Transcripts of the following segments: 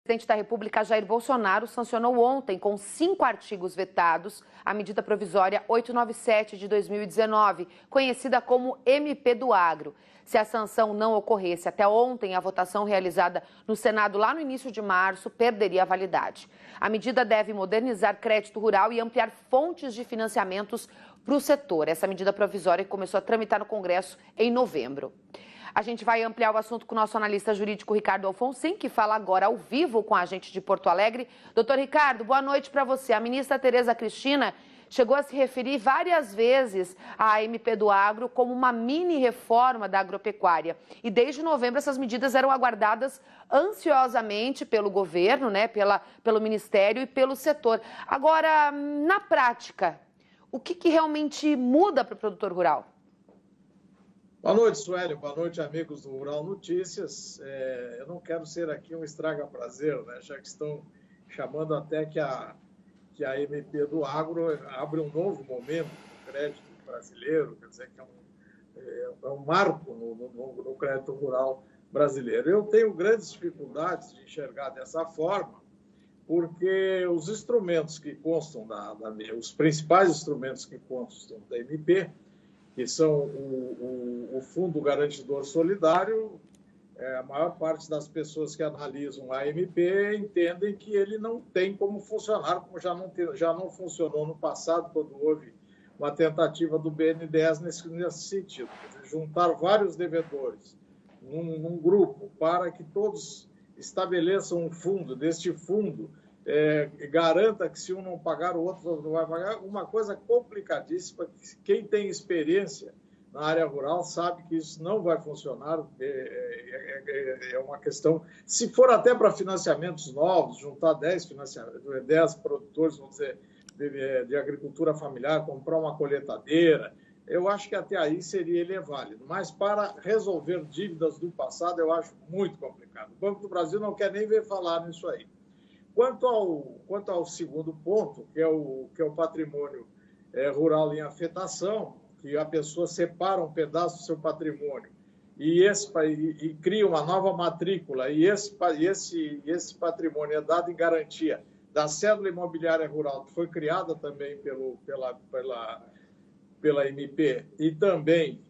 presidente da República, Jair Bolsonaro, sancionou ontem, com 5 artigos vetados, a medida provisória 897 de 2019, conhecida como MP do Agro. Se a sanção não ocorresse até ontem, a votação realizada no Senado lá no início de março perderia a validade. A medida deve modernizar crédito rural e ampliar fontes de financiamentos para o setor. Essa medida provisória começou a tramitar no Congresso em novembro. A gente vai ampliar o assunto com o nosso analista jurídico Ricardo Alfonsin, que fala agora ao vivo com a gente de Porto Alegre. Doutor Ricardo, boa noite para você. A ministra Tereza Cristina chegou a se referir várias vezes à MP do Agro como uma mini-reforma da agropecuária. E desde novembro essas medidas eram aguardadas ansiosamente pelo governo, pelo Ministério e pelo setor. Agora, na prática, o que realmente muda para o produtor rural? Boa noite, Sueli. Boa noite, amigos do Rural Notícias. Eu não quero ser aqui um estraga-prazer, já que estão chamando até que a MP do Agro abre um novo momento no crédito brasileiro, quer dizer que é um marco no crédito rural brasileiro. Eu tenho grandes dificuldades de enxergar dessa forma, porque os instrumentos que constam os principais instrumentos que constam da MP, que são o Fundo Garantidor Solidário, a maior parte das pessoas que analisam a MP entendem que ele não tem como funcionar, como já não funcionou no passado, quando houve uma tentativa do BNDES nesse sentido. Juntar vários devedores num grupo para que todos estabeleçam um fundo, deste fundo, garanta que se um não pagar, o outro não vai pagar, uma coisa complicadíssima. Quem tem experiência na área rural sabe que isso não vai funcionar, é uma questão, se for até para financiamentos novos, juntar 10 produtores, vamos dizer, de agricultura familiar, comprar uma colheitadeira, eu acho que até aí seria válido, mas para resolver dívidas do passado eu acho muito complicado. O Banco do Brasil não quer nem ver falar nisso aí. Quanto ao segundo ponto, que é o patrimônio rural em afetação, que a pessoa separa um pedaço do seu patrimônio e cria uma nova matrícula, e esse patrimônio é dado em garantia da cédula imobiliária rural, que foi criada também pela MP, e também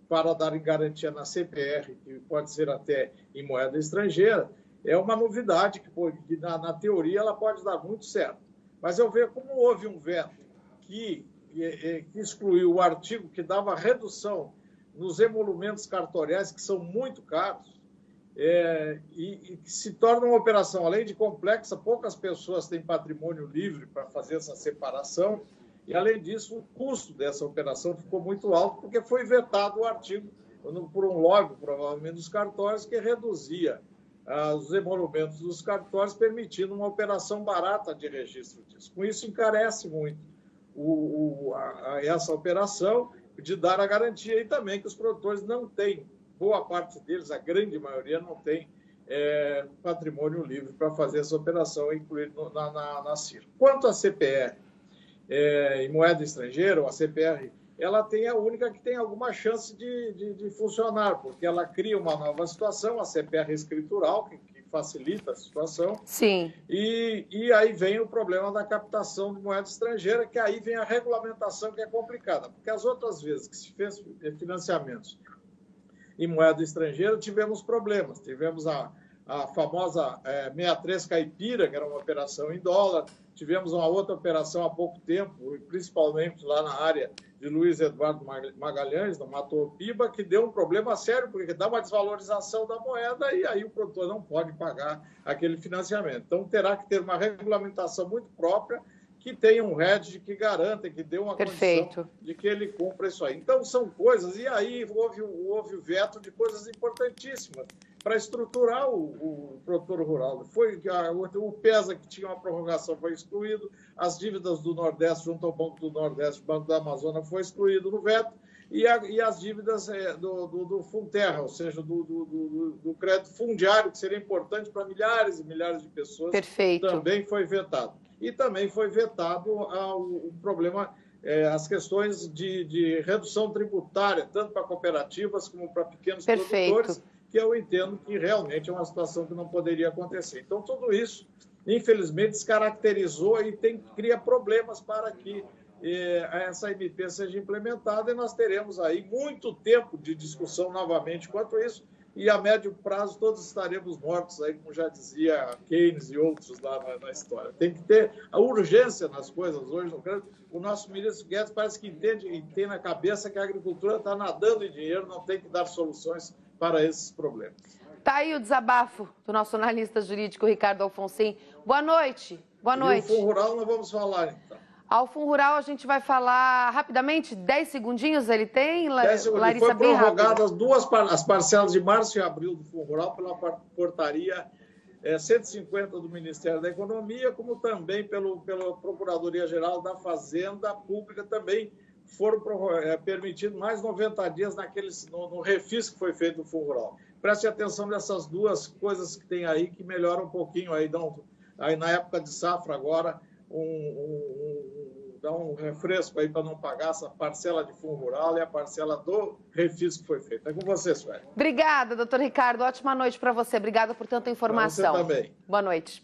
para dar em garantia na CPR, que pode ser até em moeda estrangeira, é uma novidade que na teoria, ela pode dar muito certo. Mas eu vejo como houve um veto que excluiu o artigo que dava redução nos emolumentos cartoriais, que são muito caros, e que se torna uma operação, além de complexa, poucas pessoas têm patrimônio livre para fazer essa separação, e, além disso, o custo dessa operação ficou muito alto, porque foi vetado o artigo por um lobby, provavelmente, dos cartórios, que reduzia os emolumentos dos cartórios, permitindo uma operação barata de registro disso. Com isso, encarece muito essa operação de dar a garantia, e também que os produtores não têm, boa parte deles, a grande maioria, não tem patrimônio livre para fazer essa operação, incluído na CIR. Quanto à CPR em moeda estrangeira, ou a CPR, ela é a única que tem alguma chance de funcionar, porque ela cria uma nova situação, a CPR escritural, que facilita a situação. Sim. E aí vem o problema da captação de moeda estrangeira, que aí vem a regulamentação, que é complicada, porque as outras vezes que se fez financiamentos em moeda estrangeira, tivemos problemas. Tivemos a famosa 63 Caipira, que era uma operação em dólar. Tivemos uma outra operação há pouco tempo, principalmente lá na área de Luiz Eduardo Magalhães, no Mato Piba, que deu um problema sério, porque dá uma desvalorização da moeda e aí o produtor não pode pagar aquele financiamento. Então, terá que ter uma regulamentação muito própria, que tenha um hedge que garanta, que dê uma condição de que ele cumpra isso aí. Então, são coisas, e aí houve o veto de coisas importantíssimas para estruturar o produtor rural. O PESA, que tinha uma prorrogação, foi excluído, as dívidas do Nordeste, junto ao Banco do Nordeste, o Banco da Amazônia, foi excluído no veto, e as dívidas do Funterra, ou seja, do crédito fundiário, que seria importante para milhares e milhares de pessoas, também foi vetado. E também foi vetado o problema, as questões de redução tributária, tanto para cooperativas como para pequenos produtores, que eu entendo que realmente é uma situação que não poderia acontecer. Então, tudo isso, infelizmente, descaracterizou e cria problemas para que essa MP seja implementada, e nós teremos aí muito tempo de discussão novamente quanto a isso, e a médio prazo todos estaremos mortos, aí, como já dizia Keynes e outros lá na história. Tem que ter a urgência nas coisas hoje no Brasil. O nosso ministro Guedes parece que entende e tem na cabeça que a agricultura está nadando em dinheiro, não tem que dar soluções para esses problemas. Tá aí o desabafo do nosso analista jurídico Ricardo Alfonsin. Boa noite. Boa noite. E o Fundo Rural nós vamos falar, então. Ao Fundo Rural a gente vai falar rapidamente, 10 segundinhos ele tem, 10 segundos. Larissa, foi bem prorrogado as parcelas de março e abril do Fundo Rural pela portaria 150 do Ministério da Economia, como também pela Procuradoria-Geral da Fazenda Pública, também foram permitidos mais 90 dias no refis que foi feito no Fundo Rural. Preste atenção nessas duas coisas que tem aí, que melhoram um pouquinho aí, aí na época de safra agora, dá um refresco aí para não pagar essa parcela de Fundo Rural e a parcela do refis que foi feita. É com você, Sueli. Obrigada, doutor Ricardo. Ótima noite para você. Obrigada por tanta informação. Pra você também. Boa noite.